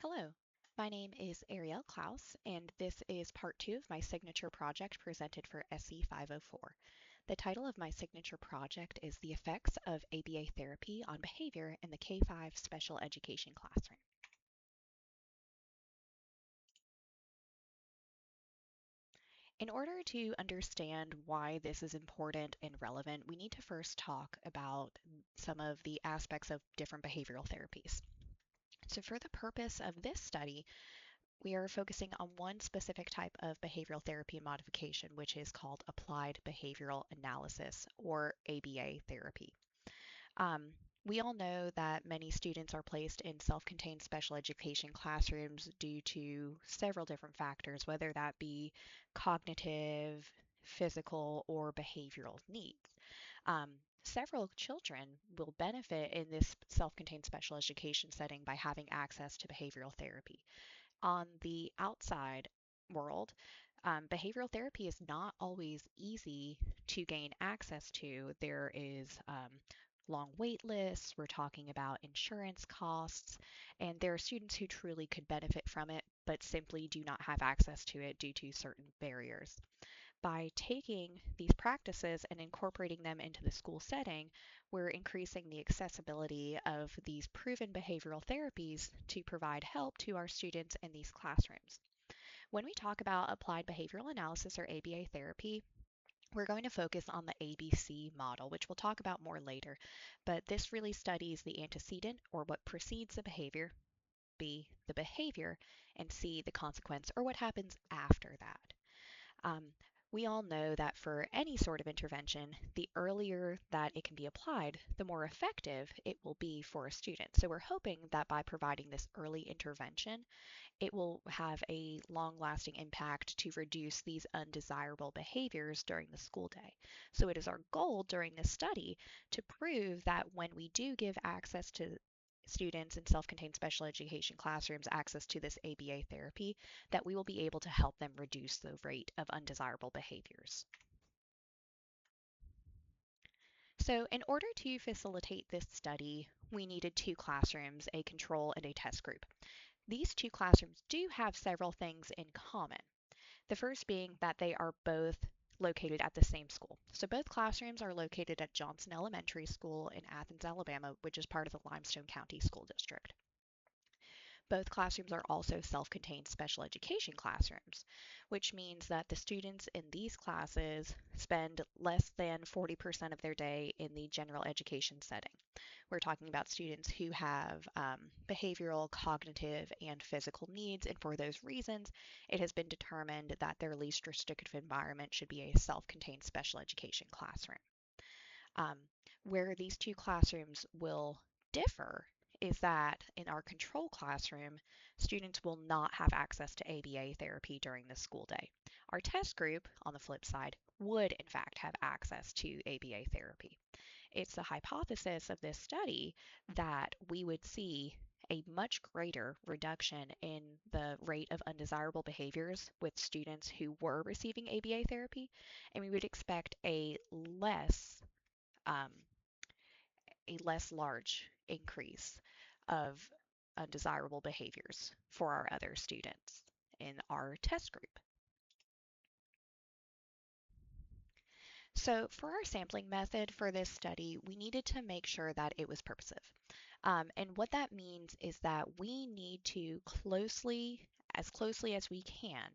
Hello, my name is Ariel Clouse, and this is part two of my signature project presented for SE504. The title of my signature project is The Effects of ABA Therapy on Behavior in the K-5 Special Education Classroom. In order to understand why this is important and relevant, we need to first talk about some of the aspects of different behavioral therapies. So for the purpose of this study, we are focusing on one specific type of behavioral therapy and modification, which is called applied behavioral analysis or ABA therapy. Um, we all know that many students are placed in self-contained special education classrooms due to several different factors, whether that be cognitive, physical, or behavioral needs. Um, Several children will benefit in this self-contained special education setting by having access to behavioral therapy. On the outside world, behavioral therapy is not always easy to gain access to. There is long wait lists, we're talking about insurance costs, and there are students who truly could benefit from it but simply do not have access to it due to certain barriers. By taking these practices and incorporating them into the school setting, we're increasing the accessibility of these proven behavioral therapies to provide help to our students in these classrooms. When we talk about applied behavioral analysis or ABA therapy, we're going to focus on the ABC model, which we'll talk about more later. But this really studies the antecedent or what precedes the behavior, B, the behavior, and C, the consequence or what happens after that. Um, we all know that for any sort of intervention, the earlier that it can be applied, the more effective it will be for a student. So we're hoping that by providing this early intervention, it will have a long-lasting impact to reduce these undesirable behaviors during the school day. So it is our goal during this study to prove that when we do give access to students in self-contained special education classrooms access to this ABA therapy, that we will be able to help them reduce the rate of undesirable behaviors. So in order to facilitate this study, we needed two classrooms, a control and a test group. These two classrooms do have several things in common. The first being that they are both located at the same school. So both classrooms are located at Johnson Elementary School in Athens, Alabama, which is part of the Limestone County School District. Both classrooms are also self-contained special education classrooms, which means that the students in these classes spend less than 40% of their day in the general education setting. We're talking about students who have behavioral, cognitive, and physical needs, and for those reasons, it has been determined that their least restrictive environment should be a self-contained special education classroom. Um, where these two classrooms will differ is that in our control classroom, students will not have access to ABA therapy during the school day. Our test group, on the flip side, would in fact have access to ABA therapy. It's the hypothesis of this study that we would see a much greater reduction in the rate of undesirable behaviors with students who were receiving ABA therapy, and we would expect um, a less large increase of undesirable behaviors for our other students in our test group. So for our sampling method for this study, we needed to make sure that it was purposive. And what that means is that we need to as closely as we can,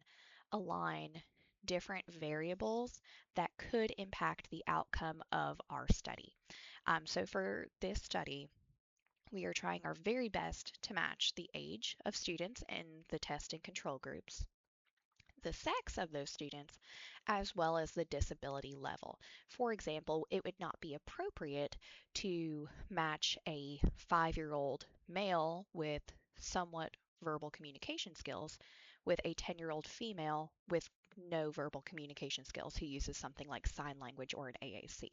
align different variables that could impact the outcome of our study. So for this study, we are trying our very best to match the age of students in the test and control groups, the sex of those students, as well as the disability level. For example, it would not be appropriate to match a 5-year-old male with somewhat verbal communication skills with a 10-year-old female with no verbal communication skills who uses something like sign language or an AAC.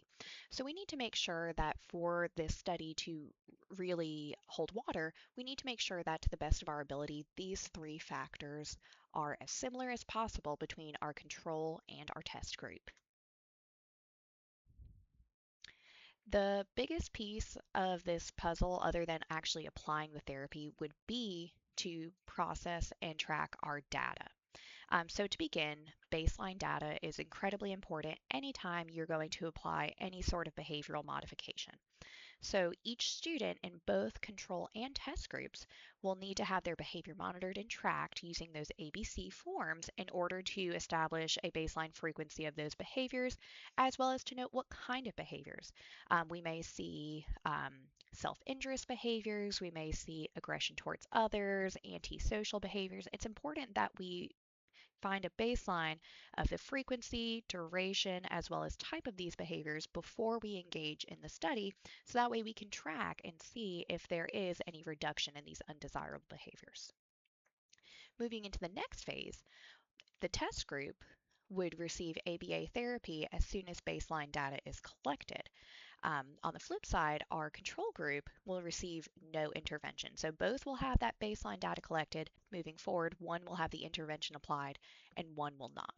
So we need to make sure that for this study to really hold water, we need to make sure that to the best of our ability, these three factors are as similar as possible between our control and our test group. The biggest piece of this puzzle, other than actually applying the therapy, would be to process and track our data. So to begin, baseline data is incredibly important anytime you're going to apply any sort of behavioral modification. So each student in both control and test groups will need to have their behavior monitored and tracked using those ABC forms in order to establish a baseline frequency of those behaviors, as well as to note what kind of behaviors. We may see self-injurious behaviors, we may see aggression towards others, antisocial behaviors. It's important that we find a baseline of the frequency, duration, as well as type of these behaviors before we engage in the study, so that way we can track and see if there is any reduction in these undesirable behaviors. Moving into the next phase, the test group would receive ABA therapy as soon as baseline data is collected. On the flip side, our control group will receive no intervention. So both will have that baseline data collected. Moving forward, one will have the intervention applied and one will not.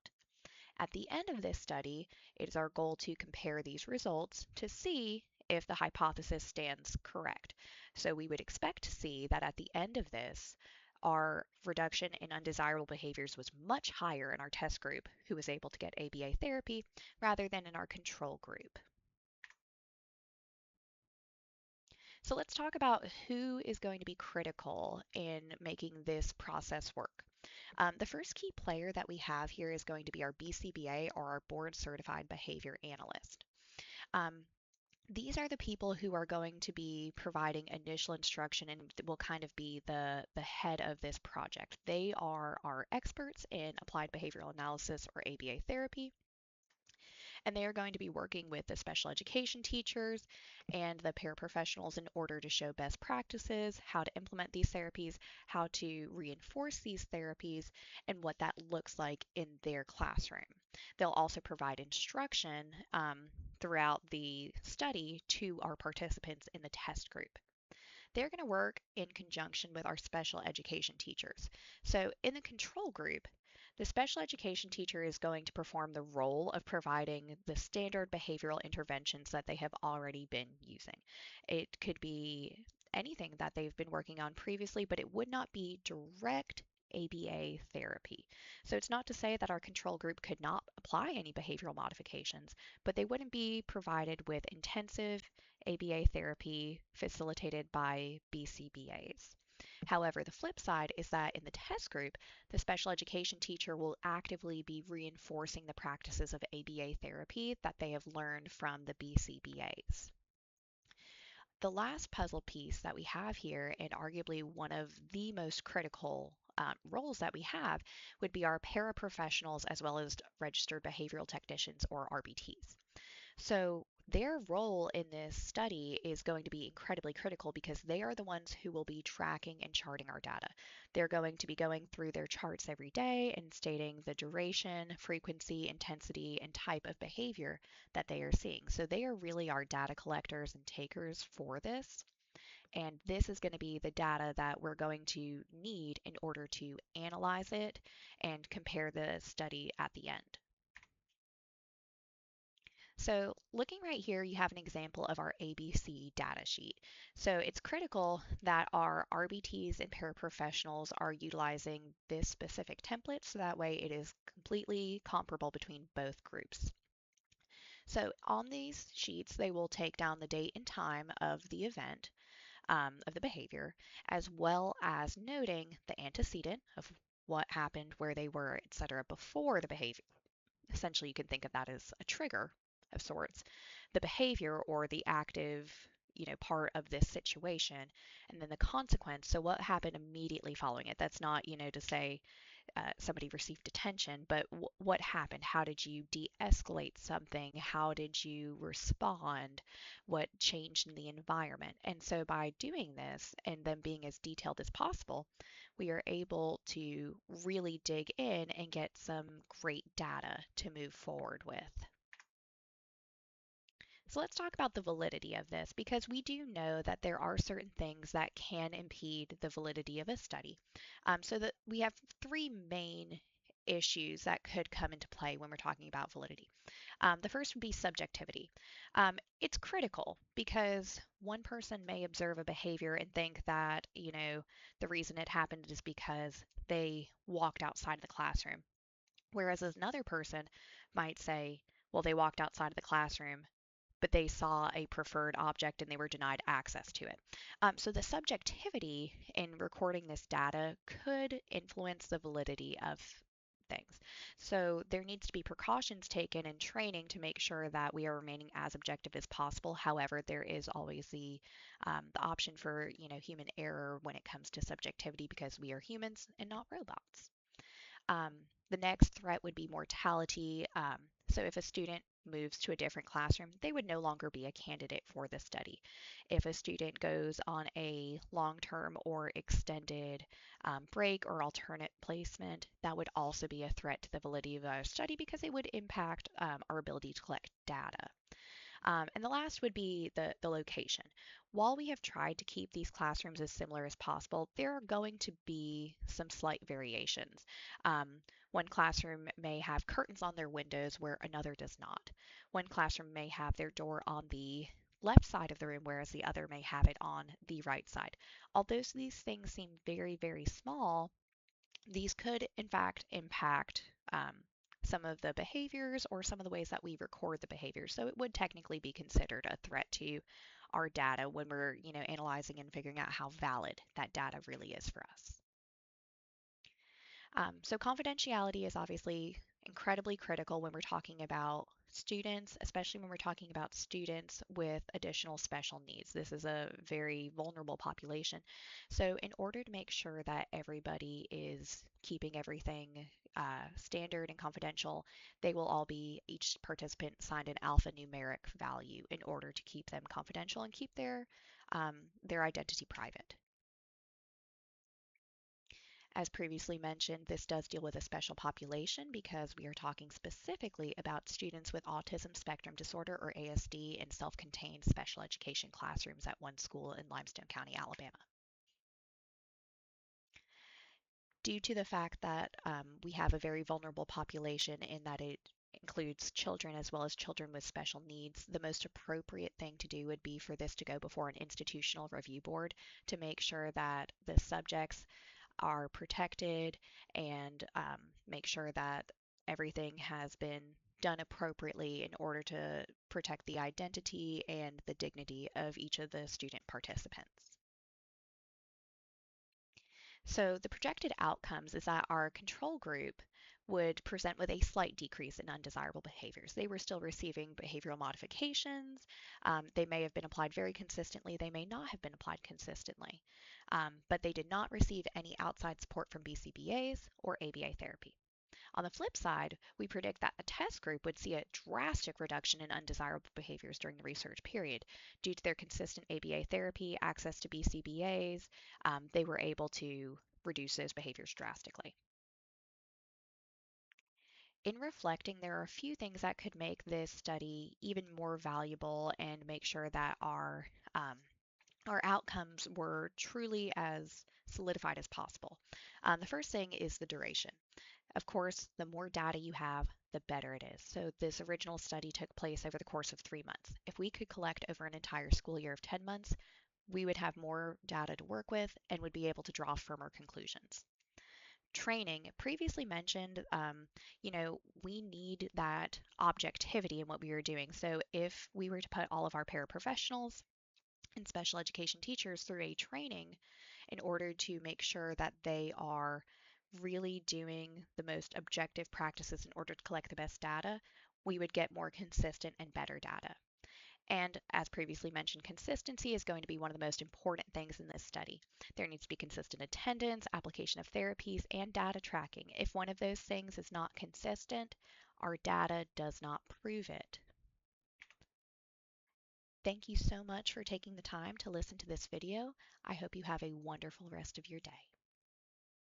At the end of this study, it is our goal to compare these results to see if the hypothesis stands correct. So we would expect to see that at the end of this, our reduction in undesirable behaviors was much higher in our test group, who was able to get ABA therapy, rather than in our control group. So let's talk about who is going to be critical in making this process work. The first key player that we have here is going to be our BCBA, or our Board Certified Behavior Analyst. Um, these are the people who are going to be providing initial instruction and will kind of be the head of this project. They are our experts in applied behavioral analysis, or ABA therapy, and they are going to be working with the special education teachers and the paraprofessionals in order to show best practices, how to implement these therapies, how to reinforce these therapies, and what that looks like in their classroom. They'll also provide instruction throughout the study to our participants in the test group. They're going to work in conjunction with our special education teachers. So in the control group, the special education teacher is going to perform the role of providing the standard behavioral interventions that they have already been using. It could be anything that they've been working on previously, but it would not be direct ABA therapy. So it's not to say that our control group could not apply any behavioral modifications, but they wouldn't be provided with intensive ABA therapy facilitated by BCBAs. However, the flip side is that in the test group, the special education teacher will actively be reinforcing the practices of ABA therapy that they have learned from the BCBAs. The last puzzle piece that we have here, and arguably one of the most critical roles that we have, would be our paraprofessionals as well as registered behavioral technicians, or RBTs. So their role in this study is going to be incredibly critical because they are the ones who will be tracking and charting our data. They're going to be going through their charts every day and stating the duration, frequency, intensity, and type of behavior that they are seeing. So they are really our data collectors and takers for this. And this is going to be the data that we're going to need in order to analyze it and compare the study at the end. So looking right here, you have an example of our ABC data sheet. So it's critical that our RBTs and paraprofessionals are utilizing this specific template so that way it is completely comparable between both groups. So on these sheets, they will take down the date and time of the event, of the behavior, as well as noting the antecedent of what happened, where they were, etc., before the behavior. Essentially, you can think of that as a trigger of sorts, the behavior or the active, part of this situation, and then the consequence. So what happened immediately following it? That's not, to say somebody received detention, but what happened? How did you de-escalate something? How did you respond? What changed in the environment? And so by doing this and them being as detailed as possible, we are able to really dig in and get some great data to move forward with. So let's talk about the validity of this, because we do know that there are certain things that can impede the validity of a study. So that we have three main issues that could come into play when we're talking about validity. The first would be subjectivity. It's critical because one person may observe a behavior and think that, the reason it happened is because they walked outside of the classroom. Whereas another person might say, well, they walked outside of the classroom, but they saw a preferred object and they were denied access to it. So the subjectivity in recording this data could influence the validity of things. So there needs to be precautions taken in training to make sure that we are remaining as objective as possible. However, there is always the option for human error when it comes to subjectivity because we are humans and not robots. Um, the next threat would be mortality. So if a student moves to a different classroom, they would no longer be a candidate for the study. If a student goes on a long-term or extended break or alternate placement, that would also be a threat to the validity of our study because it would impact our ability to collect data. And the last would be the location. While we have tried to keep these classrooms as similar as possible, there are going to be some slight variations. One classroom may have curtains on their windows where another does not. One classroom may have their door on the left side of the room, whereas the other may have it on the right side. Although these things seem very, very small, these could, in fact, impact some of the behaviors or some of the ways that we record the behaviors. So it would technically be considered a threat to our data when we're, analyzing and figuring out how valid that data really is for us. So confidentiality is obviously incredibly critical when we're talking about students, especially when we're talking about students with additional special needs. This is a very vulnerable population. So in order to make sure that everybody is keeping everything standard and confidential, each participant signed an alphanumeric value in order to keep them confidential and keep their identity private. As previously mentioned, this does deal with a special population because we are talking specifically about students with autism spectrum disorder or ASD in self-contained special education classrooms at one school in Limestone County, Alabama. Due to the fact that we have a very vulnerable population in that it includes children as well as children with special needs, the most appropriate thing to do would be for this to go before an institutional review board to make sure that the subjects are protected and make sure that everything has been done appropriately in order to protect the identity and the dignity of each of the student participants. So the projected outcomes is that our control group would present with a slight decrease in undesirable behaviors. They were still receiving behavioral modifications. They may have been applied very consistently. They may not have been applied consistently. But they did not receive any outside support from BCBAs or ABA therapy. On the flip side, we predict that the test group would see a drastic reduction in undesirable behaviors during the research period. Due to their consistent ABA therapy, access to BCBAs, they were able to reduce those behaviors drastically. In reflecting, there are a few things that could make this study even more valuable and make sure that our outcomes were truly as solidified as possible. The first thing is the duration. Of course, the more data you have, the better it is. So this original study took place over the course of 3 months. If we could collect over an entire school year of 10 months, we would have more data to work with and would be able to draw firmer conclusions. Training, previously mentioned, we need that objectivity in what we are doing. So if we were to put all of our paraprofessionals and special education teachers through a training in order to make sure that they are really doing the most objective practices in order to collect the best data, we would get more consistent and better data. And as previously mentioned, consistency is going to be one of the most important things in this study. There needs to be consistent attendance, application of therapies, and data tracking. If one of those things is not consistent, our data does not prove it. Thank you so much for taking the time to listen to this video. I hope you have a wonderful rest of your day.